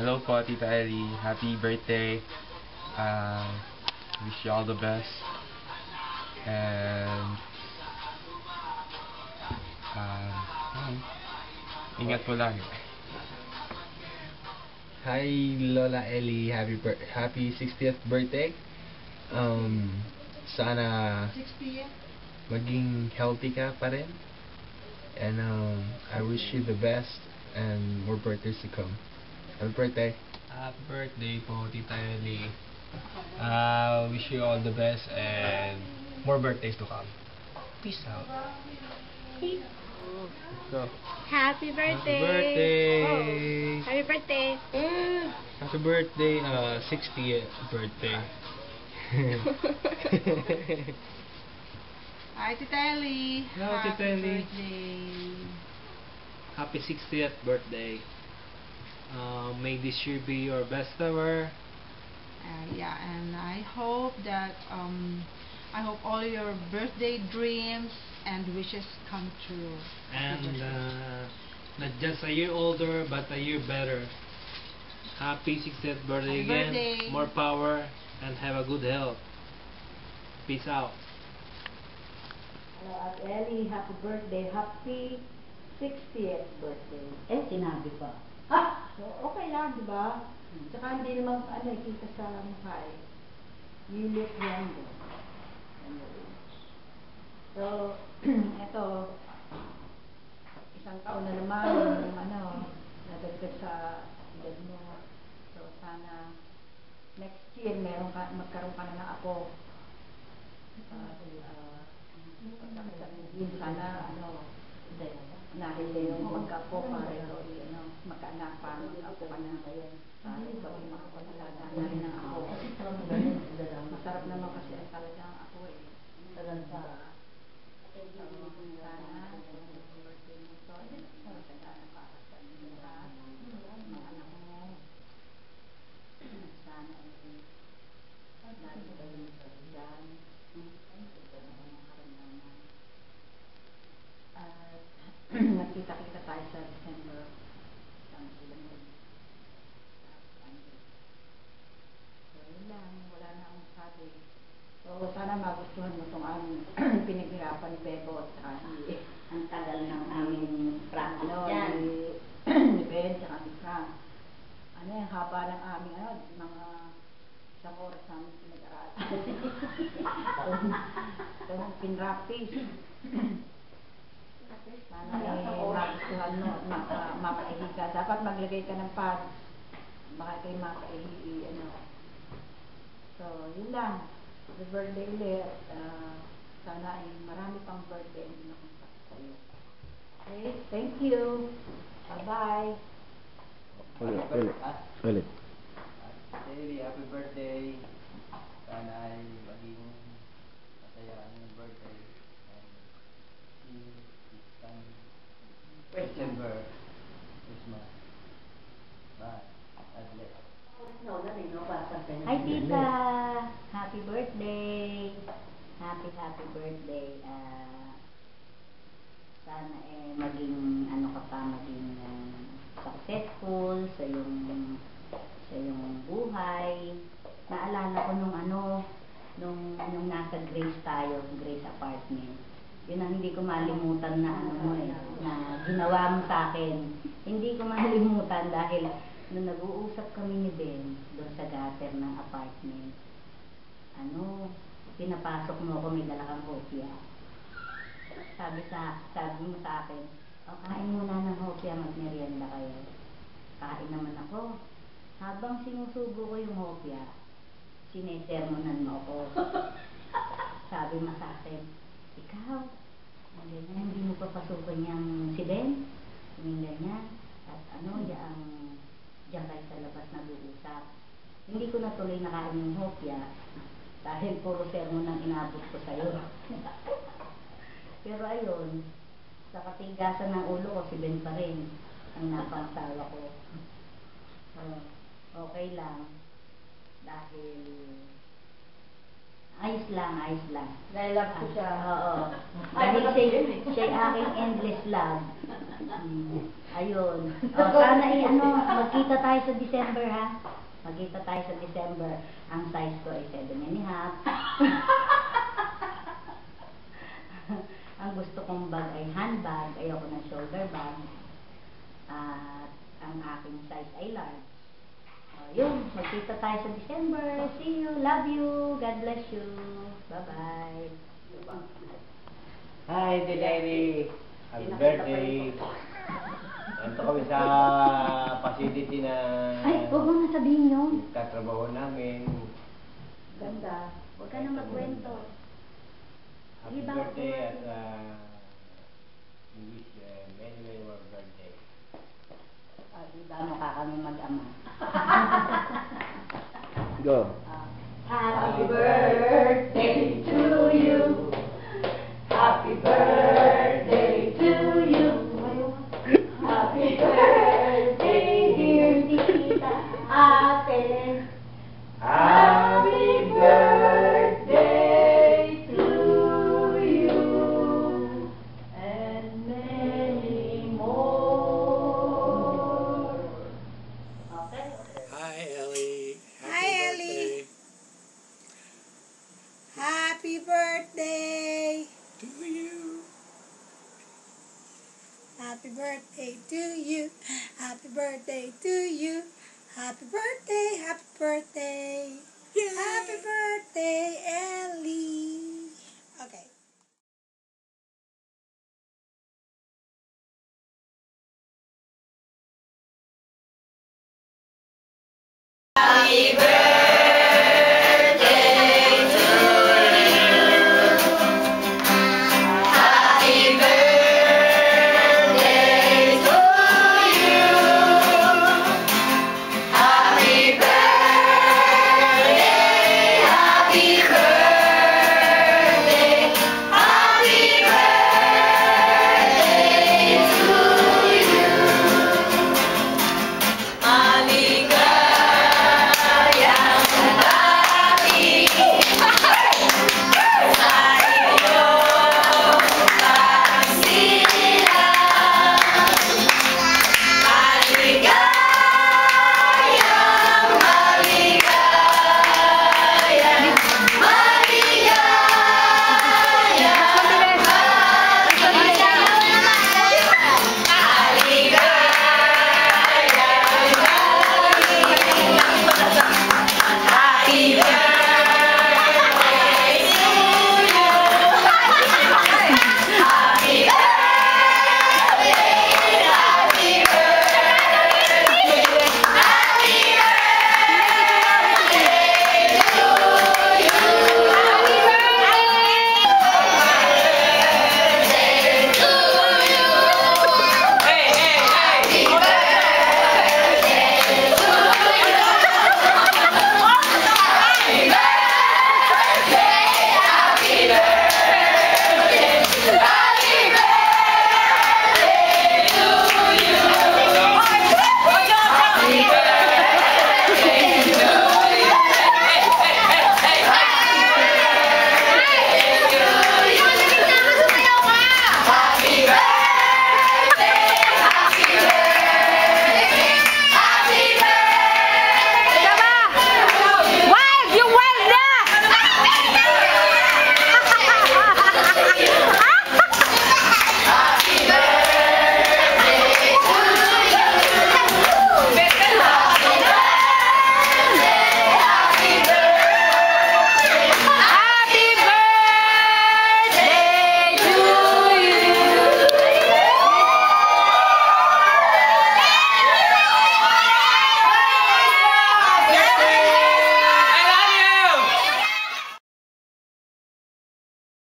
Hello po, Tita Ellie. Happy birthday. Wish you all the best. And ingat po lagi. Hi Lola Ellie, happy 60th birthday. Sana maging healthy ka pa rin. And I wish you the best and more birthdays to come. Happy birthday. Happy birthday po, Tita Ellie. Wish you all the best and more birthdays to come. Peace out. So, Happy birthday! Happy birthday! Oh, happy birthday! Happy birthday, 60th birthday. Hi, Tita Ellie. Hello, Tita Ellie. Happy birthday. Happy 60th birthday. May this year be your best ever. Yeah, and I hope that all your birthday dreams and wishes come true. And not just a year older, but a year better. Happy 60th birthday Happy again. birthday. More power and have a good health. Peace out. Hello, Ate Ellie. Happy birthday. Happy 60th birthday. Sinabi pa. So, okay lang, di ba? Tsaka hindi naman, ikita sa mukha eh. You look younger. So, eto, isang taon na naman yung nadagdag sa edad mo. So, sana next year magkaroon ka na ng apo. Sana nahin din yung magkapo para ito magkaanak para mag-apo ka na para ito ay makapagalaga na rin ng ako. Masarap naman kasi talagang ako eh. Sana birthday mo ito masagana para sa inyo lahat, mga anak mo. Sana ay lagi kayong dyan. Nagkita-kita tayo sa December. So, yun lang. Wala na akong sabi. So, sana magustuhan mo itong aming pinaghirapan ni Bebo at saka ang tagal ng aming practice dyan. Ni Ben, saka ni Frank. Yung haba ng aming, mga isang oras namin pinag-aralan. Itong pinractice. Sana magustuhan mo, mapaihi ka. Dapat maglagay ka ng pad. Baka kayo mapaihi, So, yun lang. Happy birthday ulit. Sana ay marami pang birthday ang nakuntak sa iyo. Okay, thank you. Bye-bye. Ulit. Happy birthday. Sana ay maging masaya ang birthday. December, Christmas. Bye. Adlet. Hi, Tita! Happy birthday! Happy birthday! Sana maging maging successful sa iyong buhay. Naalala ko nung nasa Grace tayo, Grace Apartment. Yun ang hindi ko malimutan na na ginawa mo sa akin. Hindi ko malimutan dahil nung nag-uusap kami ni Ben doon sa gutter ng apartment, pinapasok mo ako, may dala kang hopya. Sabi mo sa akin, kain muna ng hopya, magmerienda kayo. Kain naman ako. Habang sinusubo ko yung hopya, sinesermonan mo ako. Sabi mo sa akin, ikaw, hindi mo papasukan yung si Ben, yung ganyan, at diyan kayo sa labas nag-uusap. Hindi ko natuloy nakain yung hopya dahil puro sermon ang inabot ko sa'yo. Pero ayun, sa katigasan ng ulo ko, si Ben pa rin ang napangsawa ko. So, okay lang dahil Ayos lang, ayos lang. Nai-love ko siya. Oo. Dahil siya aking endless love. Ayun. Sana magkita tayo sa December, ha? Magkita tayo sa December. Ang size ko ay 7.5. Ang gusto kong bag ay handbag. Ayoko ng shoulder bag. At ang aking size ay large. Yun, magkita tayo sa December. See you, love you, God bless you. Bye-bye. Hi, Diary. Happy birthday. Nandito kami sa facility na Ay, huwag mo na sabihin yun. katrabaho namin. Ganda. Huwag ka na magkwento. Happy Ibang birthday at birthday. we wish you many, many more birthday. Diba, mukha kami mag-ama. Go. Happy birthday to you. Happy birthday to you. Happy birthday, dear Tita Ate. Happy birthday to you. And many more. Okay. Hi, Ellie. Hi, Ellie. Happy birthday. To you. Happy birthday to you. Happy birthday to you. Happy birthday, happy birthday. Happy birthday, Ellie.